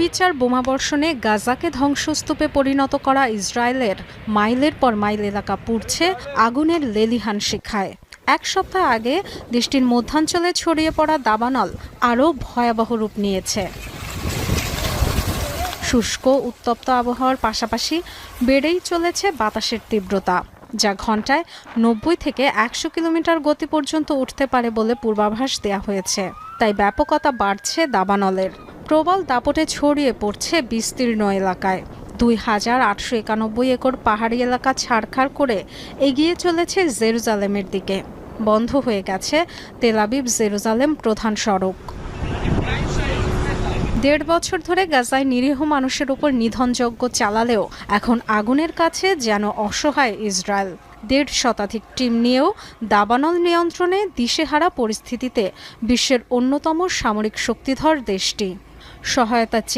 নির্বিচার বোমাবর্ষণে গাজাকে ধ্বংসস্তূপে পরিণত করা ইসরায়েলের মাইলের পর মাইল এলাকা পুড়ছে আগুনের লেলিহান শিখায়। এক সপ্তাহ আগে দেশটির মধ্যাঞ্চলে ছড়িয়ে পড়া দাবানল আরও ভয়াবহ রূপ নিয়েছে। শুষ্ক উত্তপ্ত আবহাওয়ার পাশাপাশি বেড়েই চলেছে বাতাসের তীব্রতা, যা ঘন্টায় 90 থেকে 100 কিলোমিটার গতি পর্যন্ত উঠতে পারে বলে পূর্বাভাস দেওয়া হয়েছে। তাই ব্যাপকতা বাড়ছে দাবানলের। প্রবল দাপটে ছড়িয়ে পড়ছে বিস্তীর্ণ এলাকায়। 2891 একর পাহাড়ি এলাকা ছাড়খাড় করে এগিয়ে চলেছে জেরুজালেমের দিকে। বন্ধ হয়ে গেছে তেল আবিব জেরুজালেম প্রধান সড়ক। 1.5 বছর ধরে গাজায় নিরীহ মানুষের উপর নিধনযজ্ঞ চালালেও এখন আগুনের কাছে যেন অসহায় ইসরায়েল। 1.5 শতাধিক টিম নিয়েও দাবানল নিয়ন্ত্রণে দিশেহারা পরিস্থিতিতে বিশ্বের অন্যতম সামরিক শক্তিধর দেশটি। সহায়তা